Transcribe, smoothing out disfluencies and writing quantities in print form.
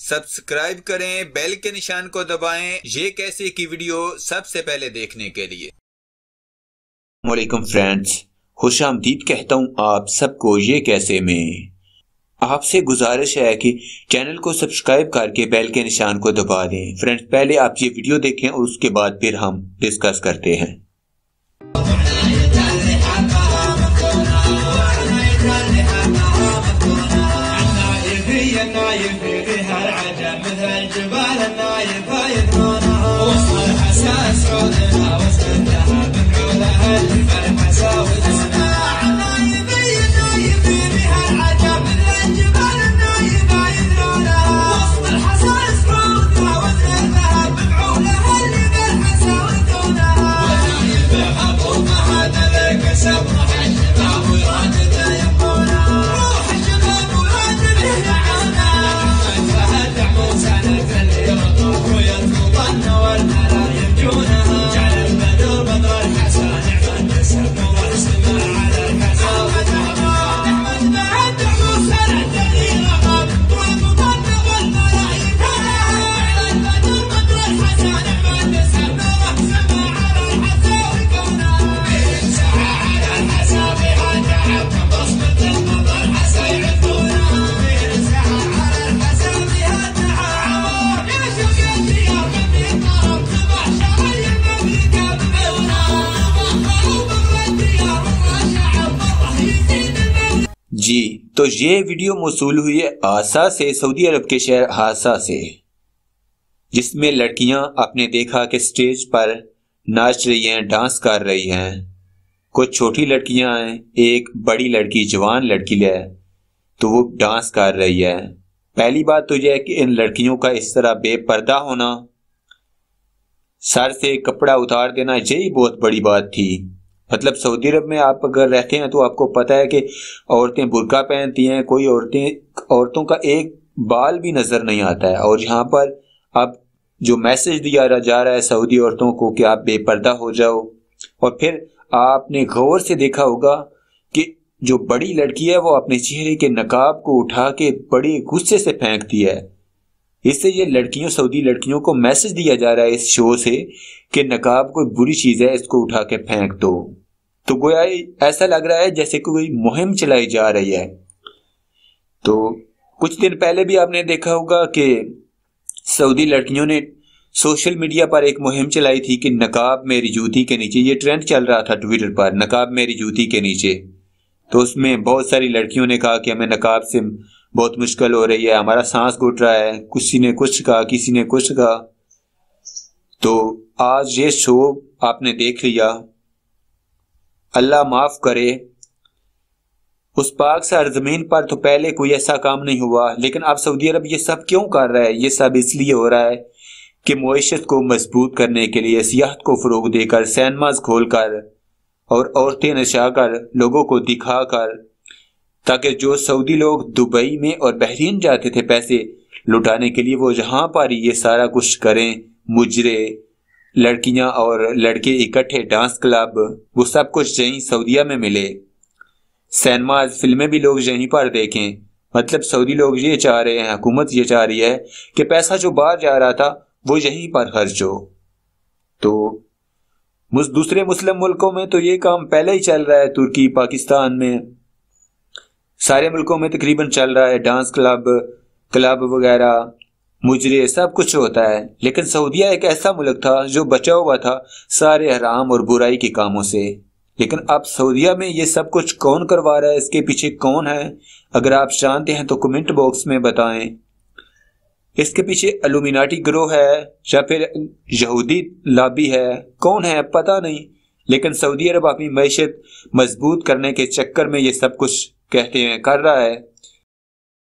Subscribe करें, bell के निशान को दबाएं ये कैसे की वीडियो सबसे पहले देखने के लिए। वालेकुम फ्रेंड्स, खुशामदीद कहता हूँ आप सबको ये कैसे में। आपसे गुजारिश है कि चैनल को सब्सक्राइब करके बेल के निशान को दबा दें। फ्रेंड्स, पहले आप ये वीडियो देखें और उसके बाद फिर हम डिस्कस करते हैं। जी तो ये वीडियो मौसूल हुई है आसा से, सऊदी अरब के शहर हासा से, जिसमें लड़कियां आपने देखा कि स्टेज पर नाच रही हैं, डांस कर रही हैं। कुछ छोटी लड़कियां हैं, एक बड़ी लड़की जवान लड़की है तो वो डांस कर रही है। पहली बात तो यह है कि इन लड़कियों का इस तरह बेपर्दा होना, सर से कपड़ा उतार देना, यही बहुत बड़ी बात थी। मतलब सऊदी अरब में आप अगर रहते हैं तो आपको पता है कि औरतें बुर्का पहनती हैं, कोई औरतों का एक बाल भी नजर नहीं आता है। और यहाँ पर अब जो मैसेज दिया जा रहा है सऊदी औरतों को कि आप बेपर्दा हो जाओ। और फिर आपने गौर से देखा होगा कि जो बड़ी लड़की है वो अपने चेहरे के नकाब को उठा के बड़े गुस्से से फेंकती है। इससे ये लड़कियों, सऊदी लड़कियों को मैसेज दिया जा रहा है इस शो से कि नकाब कोई बुरी चीज है, इसको उठा के फेंक दो। तो गोया ऐसा लग रहा है जैसे कोई मुहिम चलाई जा रही है। तो कुछ दिन पहले भी आपने देखा होगा कि सऊदी लड़कियों ने सोशल मीडिया पर एक मुहिम चलाई थी कि नकाब मेरी जूती के नीचे। ये ट्रेंड चल रहा था ट्विटर पर, नकाब मेरी जूती के नीचे। तो उसमें बहुत सारी लड़कियों ने कहा कि हमें नकाब से बहुत मुश्किल हो रही है, हमारा सांस घुट रहा है। किसी ने कुछ कहा, किसी ने कुछ कहा। तो आज ये शो आपने देख लिया, अल्लाह माफ करे। उस पाक सरजमीन पर तो पहले कोई ऐसा काम नहीं हुआ, लेकिन अब सऊदी अरब ये सब क्यों कर रहा है? ये सब इसलिए हो रहा है कि मुआशरत को मजबूत करने के लिए, सियाहत को फरोग देकर, सिनेमाज खोलकर और औरतें नशाकर, लोगों को दिखाकर, ताकि जो सऊदी लोग दुबई में और बहरीन जाते थे पैसे लुटाने के लिए, वो यहाँ पर ये सारा कुछ करें। मुजरे, लड़कियां और लड़के इकट्ठे डांस क्लब, वो सब कुछ यहीं सऊदीया में मिले। सिनेमा, फिल्में भी लोग यहीं पर देखें। मतलब सऊदी लोग ये चाह रहे हैं, हुकूमत ये चाह रही है कि पैसा जो बाहर जा रहा था वो यहीं पर खर्च हो। तो दूसरे मुस्लिम मुल्कों में तो ये काम पहले ही चल रहा है, तुर्की, पाकिस्तान में, सारे मुल्कों में तकरीबन चल रहा है। डांस क्लब वगैरह, मुजरे, सब कुछ होता है। लेकिन सऊदीया एक ऐसा मुल्क था जो बचा हुआ था सारे हराम और बुराई के कामों से। लेकिन अब सऊदीया में ये सब कुछ कौन करवा रहा है, इसके पीछे कौन है? अगर आप जानते हैं तो कमेंट बॉक्स में बताएं। इसके पीछे इल्यूमिनाटी ग्रोह है या फिर यहूदी लॉबी है, कौन है पता नहीं। लेकिन सऊदी अरब अपनी मैशत मजबूत करने के चक्कर में ये सब कुछ कहते हैं कर रहा है।